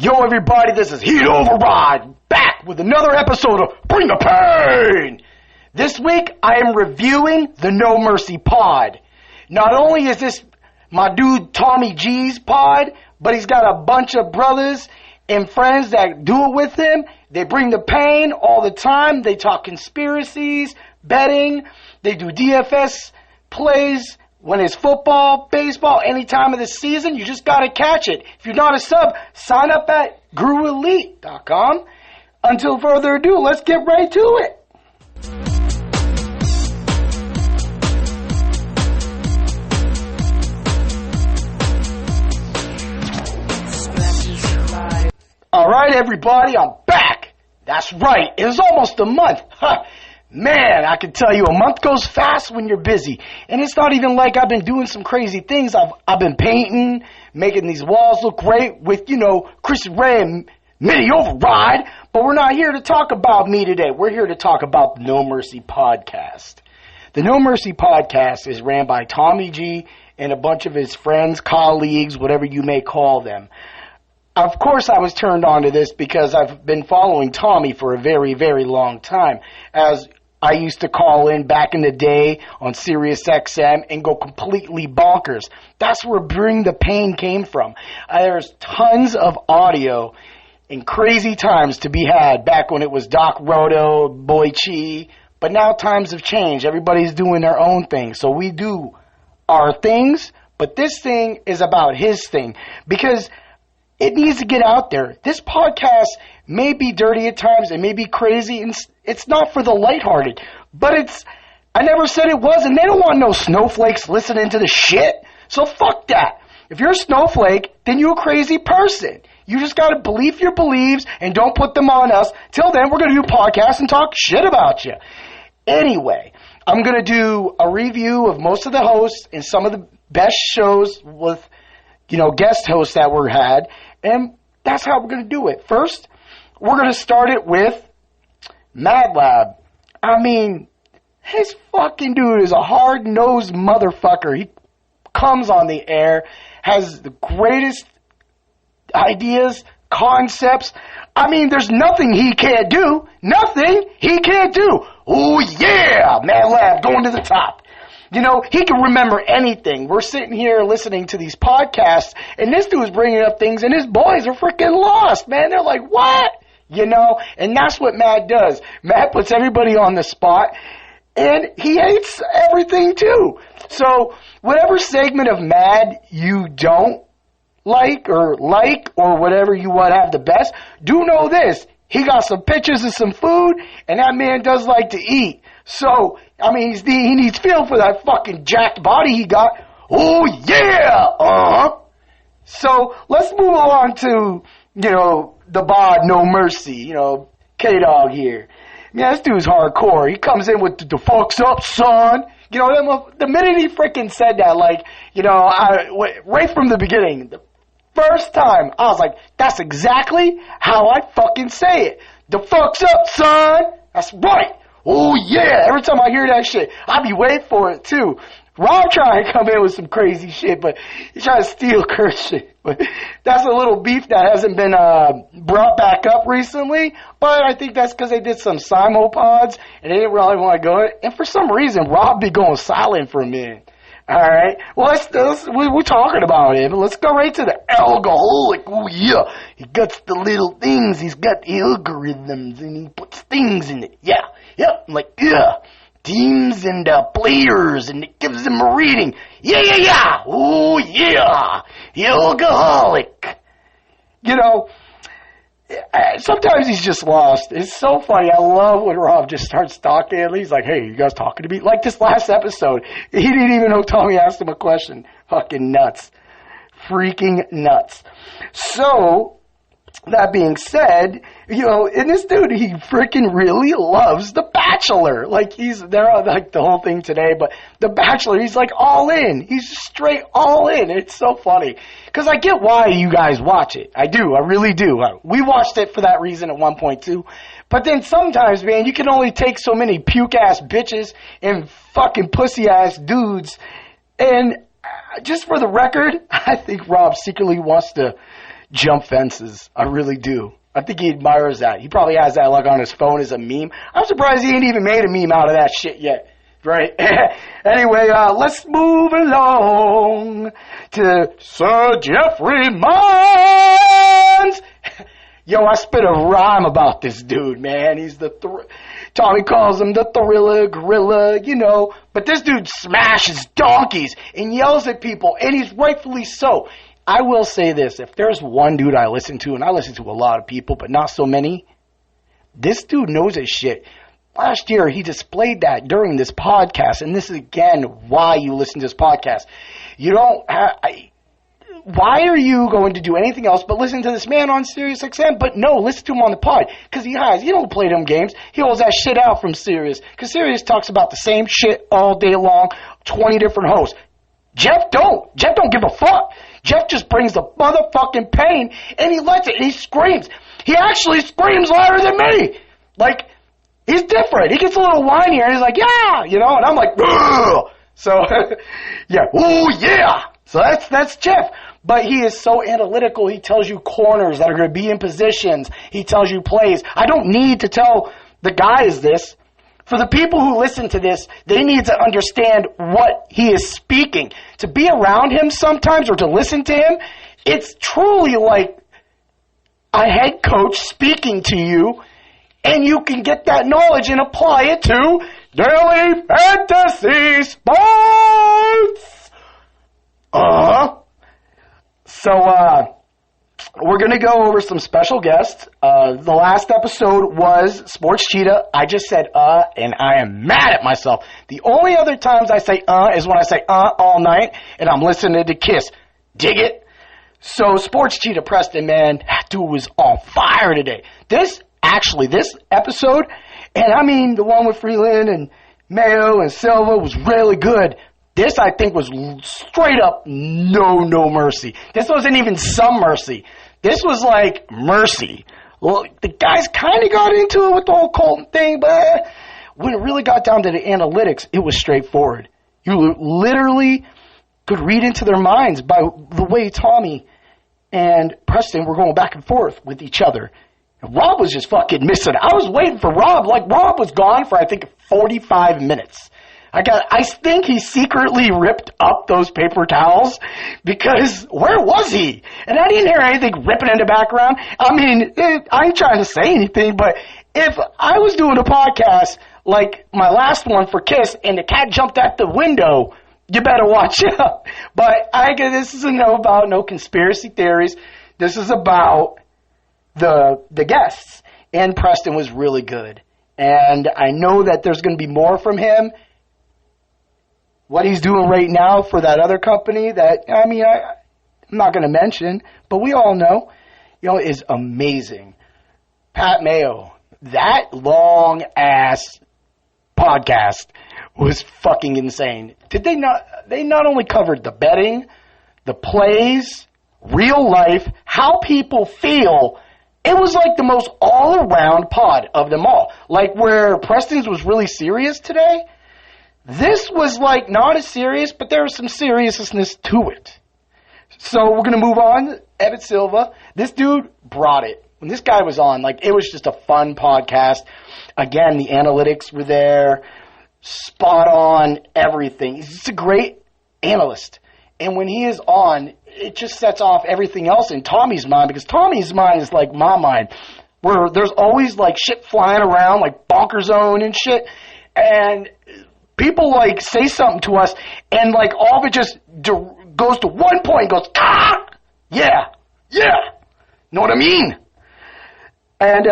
Yo, everybody, this is Heat Override, back with another episode of Bring the Pain! This week, I am reviewing the No Mercy pod. Not only is this my dude Tommy G's pod, but he's got a bunch of brothers and friends that do it with him. They bring the pain all the time. They talk conspiracies, betting. They do DFS plays. When it's football, baseball, any time of the season, you just got to catch it. If you're not a sub, sign up at GuruElite.com. Until further ado, let's get right to it. All right, everybody, I'm back. That's right. It was almost a month. Man, I can tell you, a month goes fast when you're busy. And it's not even like I've been doing some crazy things. I've been painting, making these walls look great with, Chris Ray and Mini Override. But we're not here to talk about me today. We're here to talk about the No Mercy podcast. The No Mercy podcast is ran by Tommy G and a bunch of his friends, colleagues, whatever you may call them. Of course, I was turned on to this because I've been following Tommy for a very, very long time. As I used to call in back in the day on Sirius XM and go completely bonkers. That's where Bring the Pain came from. There's tons of audio and crazy times to be had back when it was Doc Roto, Boy Chi. But now times have changed. Everybody's doing their own thing. So we do our things, but this thing is about his thing. Because it needs to get out there. This podcast may be dirty at times. It may be crazy. And it's not for the lighthearted. But I never said it was. And they don't want no snowflakes listening to the shit. So fuck that. If you're a snowflake, then you're a crazy person. You just got to believe your beliefs and don't put them on us. Till then, we're going to do podcasts and talk shit about you. Anyway, I'm going to do a review of most of the hosts and some of the best shows with, guest hosts that were had. And that's how we're going to do it. First, we're going to start it with Mad Lab. I mean, his fucking dude is a hard-nosed motherfucker. He comes on the air, has the greatest ideas, concepts. I mean, there's nothing he can't do. Nothing he can't do. Oh, yeah, Mad Lab going to the top. He can remember anything. We're sitting here listening to these podcasts, and this dude's bringing up things, and his boys are freaking lost, man. They're like, what? And that's what Matt does. Matt puts everybody on the spot, and he hates everything, too. So whatever segment of Mad you don't like or whatever you want to have the best, do know this. He got some pictures of some food, and that man does like to eat. So, I mean, he needs fuel for that fucking jacked body he got. Oh, yeah! So, let's move on to, the bod No Mercy, K-Dog here. Yeah, this dude's hardcore. He comes in with the fuck's up, son. The minute he freaking said that, right from the beginning, the first time, I was like, that's exactly how I fucking say it. The fuck's up, son. That's right. Oh, yeah. Every time I hear that shit, I be waiting for it, too. Rob trying to come in with some crazy shit, but he's trying to steal Kurt's shit. But that's a little beef that hasn't been brought back up recently. But I think that's because they did some simopods, and they didn't really want to go in. And for some reason, Rob be going silent for a minute. All right. Well, we're talking about it, but let's go right to the alcoholic. Oh, yeah. He got the little things. He's got the algorithms, and he puts things in it. Yeah. Yep. I'm like, yeah. Teams and players, and it gives them a reading. Yeah. Oh, yeah. The alcoholic. Sometimes he's just lost. It's so funny. I love when Rob just starts talking. He's like, hey, you guys talking to me? Like this last episode. He didn't even know Tommy asked him a question. Fucking nuts. Freaking nuts. So, that being said, and this dude, he freaking really loves The Bachelor. They're on the whole thing today, but The Bachelor, he's like all in. He's straight all in. It's so funny. Because I get why you guys watch it. I do. I really do. We watched it for that reason at one point too. But then sometimes, man, you can only take so many puke-ass bitches and fucking pussy-ass dudes. And just for the record, I think Rob secretly wants to jump fences. I really do. I think he admires that. He probably has that like on his phone as a meme. I'm surprised he ain't even made a meme out of that shit yet. Right? Anyway, let's move along to Sir Jeffrey Mines. Yo, I spit a rhyme about this dude, man. He's the Tommy calls him the thriller gorilla, you know. But this dude smashes donkeys and yells at people, and he's rightfully so. I will say this. If there's one dude I listen to, and I listen to a lot of people, but not so many, this dude knows his shit. Last year, he displayed that during this podcast, and this is, again, why you listen to this podcast. You don't why are you going to do anything else but listen to this man on Sirius XM? But no, listen to him on the pod, because he don't play them games. He holds that shit out from Sirius, because Sirius talks about the same shit all day long, 20 different hosts. Jeff don't give a fuck. Jeff just brings the motherfucking pain, and he lets it, and he screams. He actually screams louder than me. Like, he's different. He gets a little whinier, and he's like, yeah, you know, and I'm like, ugh. So, yeah, ooh, yeah. So that's Jeff. But he is so analytical. He tells you corners that are going to be in positions. He tells you plays. I don't need to tell the guys this. For the people who listen to this, they need to understand what he is speaking. To be around him sometimes or to listen to him, it's truly like a head coach speaking to you, and you can get that knowledge and apply it to Daily Fantasy Sports. So, we're going to go over some special guests. The last episode was Sports Cheetah. I just said, and I am mad at myself. The only other times I say, is when I say, all night, and I'm listening to Kiss. Dig it? So, Sports Cheetah Preston, man, that dude was on fire today. This episode, and I mean the one with Freeland and Mayo and Silva was really good. This, I think, was straight up no mercy. This wasn't even some mercy. This was like mercy. Well, the guys kind of got into it with the whole Colton thing, but when it really got down to the analytics, it was straightforward. You literally could read into their minds by the way Tommy and Preston were going back and forth with each other. And Rob was just fucking missing. I was waiting for Rob. Like, Rob was gone for, I think, 45 minutes. I think he secretly ripped up those paper towels, because where was he? And I didn't hear anything ripping in the background. I mean, I ain't trying to say anything, but if I was doing a podcast like my last one for Kiss and the cat jumped out the window, you better watch out. But this isn't about no conspiracy theories. This is about the guests. And Preston was really good. And I know that there's going to be more from him. What he's doing right now for that other company that, I'm not going to mention, but we all know, is amazing. Pat Mayo, that long-ass podcast was fucking insane. They not only covered the betting, the plays, real life, how people feel. It was like the most all-around pod of them all. Like where Preston's was really serious today, this was like not as serious, but there was some seriousness to it. So we're going to move on. Evan Silva. This dude brought it. When this guy was on, like, it was just a fun podcast. Again, the analytics were there. Spot on everything. He's just a great analyst. And when he is on, it just sets off everything else in Tommy's mind, because Tommy's mind is like my mind, where there's always like shit flying around, like Bonker Zone and shit. And people like say something to us, and like all of it just goes to one point and goes, yeah. Know what I mean? And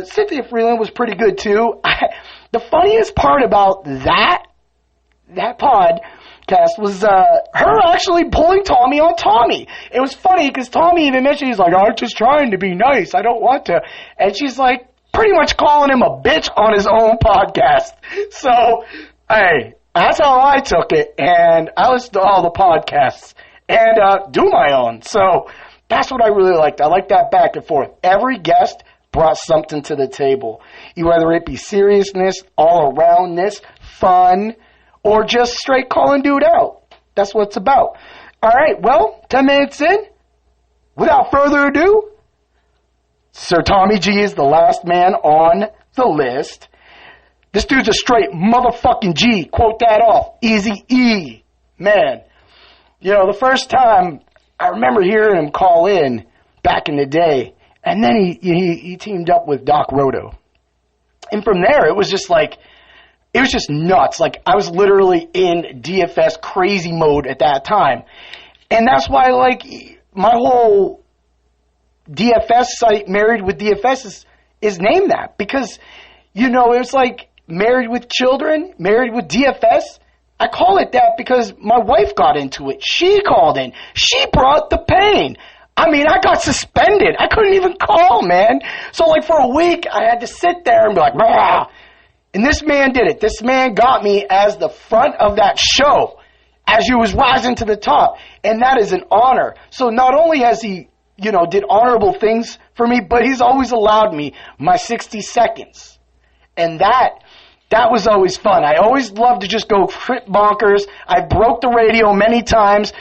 Cynthia Freeland was pretty good too. The funniest part about that podcast was her actually pulling Tommy on Tommy. It was funny because Tommy even mentioned, he's like, I'm just trying to be nice. I don't want to. And she's like pretty much calling him a bitch on his own podcast. So, hey, that's how I took it. And I listen to all the podcasts and do my own. So that's what I really liked. I like that back and forth. Every guest brought something to the table. Whether it be seriousness, all-aroundness, fun, or just straight calling dude out. That's what it's about. All right, well, 10 minutes in, without further ado, Sir Tommy G is the last man on the list. This dude's a straight motherfucking G. Quote that off. Easy E. Man. You know, the first time I remember hearing him call in back in the day, and then he teamed up with Doc Roto. And from there, it was just like, it was just nuts. Like, I was literally in DFS crazy mode at that time. And that's why, like, my whole DFS site, Married with DFS, is named that. Because, you know, it was like Married with Children, Married with DFS. I call it that because my wife got into it. She called in. She brought the pain. I mean, I got suspended. I couldn't even call, man. So, like, for a week, I had to sit there and be like, rah. And this man did it. This man got me as the front of that show as you was rising to the top. And that is an honor. So not only has he, you know, did honorable things for me, but he's always allowed me my 60 seconds. And that was always fun. I always loved to just go trip bonkers. I broke the radio many times.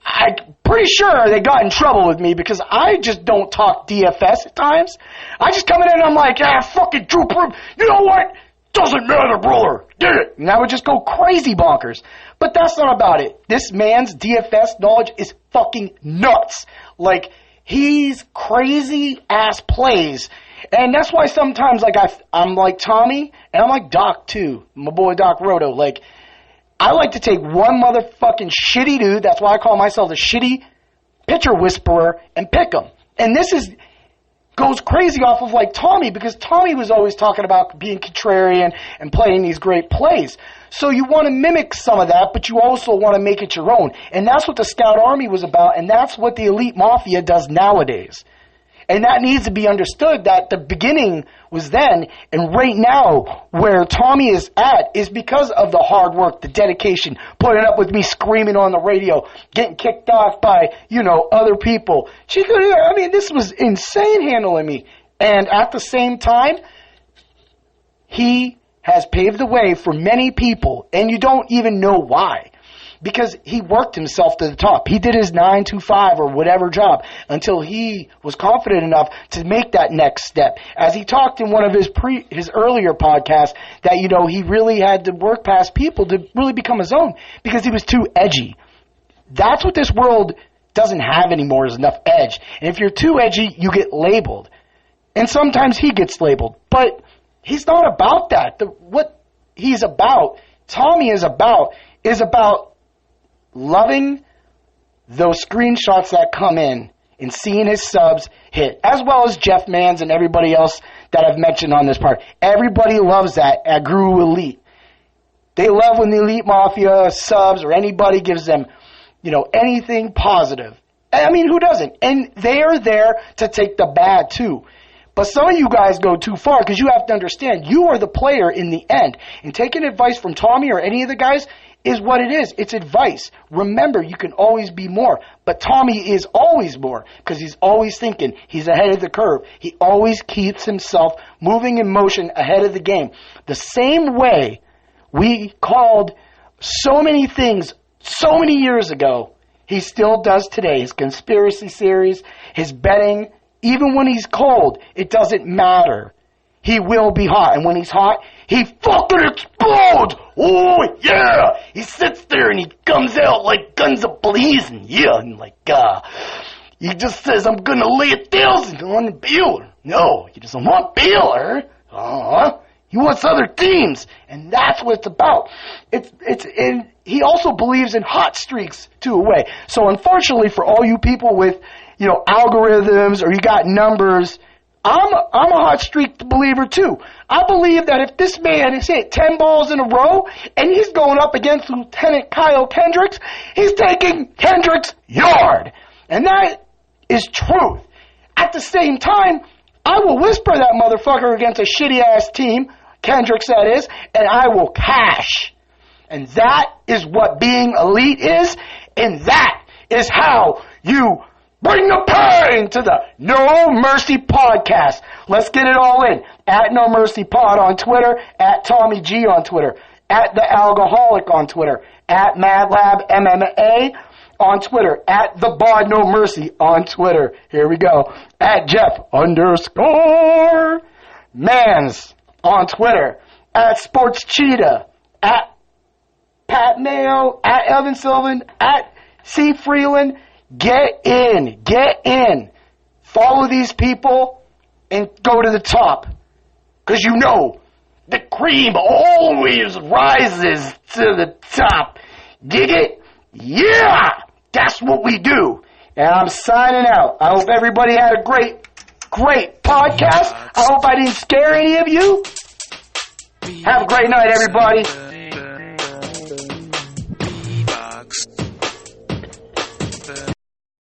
I'm pretty sure they got in trouble with me because I just don't talk DFS at times. I just come in and I'm like, fucking trooper, you know what? Doesn't matter, brother. Did it. And I would just go crazy bonkers. But that's not about it. This man's DFS knowledge is fucking nuts. Like, he's crazy ass plays. And that's why sometimes, like, I'm like Tommy, and I'm like Doc, too. My boy Doc Roto. Like, I like to take one motherfucking shitty dude, that's why I call myself the shitty pitcher whisperer, and pick him. And this goes crazy off of, like, Tommy, because Tommy was always talking about being contrarian and playing these great plays. So you want to mimic some of that, but you also want to make it your own. And that's what the Scout Army was about, and that's what the Elite Mafia does nowadays. And that needs to be understood, that the beginning was then, and right now, where Tommy is at is because of the hard work, the dedication, putting up with me screaming on the radio, getting kicked off by, you know, other people. This was insane handling me. And at the same time, he has paved the way for many people, and you don't even know why. Because he worked himself to the top. He did his 9 to 5 or whatever job until he was confident enough to make that next step. As he talked in one of his earlier podcasts, that, you know, he really had to work past people to really become his own because he was too edgy. That's what this world doesn't have anymore, is enough edge. And if you're too edgy, you get labeled. And sometimes he gets labeled. But he's not about that. What he's about, Tommy is about loving those screenshots that come in and seeing his subs hit, as well as Jeff Mans and everybody else that I've mentioned on this part. Everybody loves that at Guru Elite. They love when the Elite Mafia subs or anybody gives them, you know, anything positive. I mean, who doesn't? And they are there to take the bad too. But some of you guys go too far because you have to understand you are the player in the end. And taking advice from Tommy or any of the guys is what it is. It's advice. Remember, you can always be more. But Tommy is always more because he's always thinking. He's ahead of the curve. He always keeps himself moving in motion ahead of the game. The same way we called so many things so many years ago, he still does today. His conspiracy series, his betting, even when he's cold, it doesn't matter. He will be hot. And when he's hot, he fucking explodes. Oh, yeah. He sits there and he comes out like guns a-blazing. Yeah, and like, he just says, I'm going to lay 1,000 on Baylor. No, he doesn't want Baylor. He wants other teams. And that's what it's about. And he also believes in hot streaks, too, away. So, unfortunately, for all you people with, you know, algorithms or you got numbers, I'm a hot streak believer too. I believe that if this man has hit 10 balls in a row and he's going up against Lieutenant Kyle Kendricks, he's taking Kendricks' yard. And that is truth. At the same time, I will whisper that motherfucker against a shitty ass team, Kendricks that is, and I will cash. And that is what being elite is, and that is how you bring the pain to the No Mercy Podcast. Let's get it all in. At No Mercy Pod on Twitter. At Tommy G on Twitter. At The Alcoholic on Twitter. At MadLab MMA. on Twitter, at The Bar No Mercy on Twitter. Here we go. At Jeff_Mans on Twitter. At Sports Cheetah. At Pat Mayo. At Evan Sylvan. At C. Freeland. Get in. Get in. Follow these people and go to the top. Because you know, the cream always rises to the top. Dig it? Yeah! That's what we do. And I'm signing out. I hope everybody had a great podcast. I hope I didn't scare any of you. Have a great night, everybody.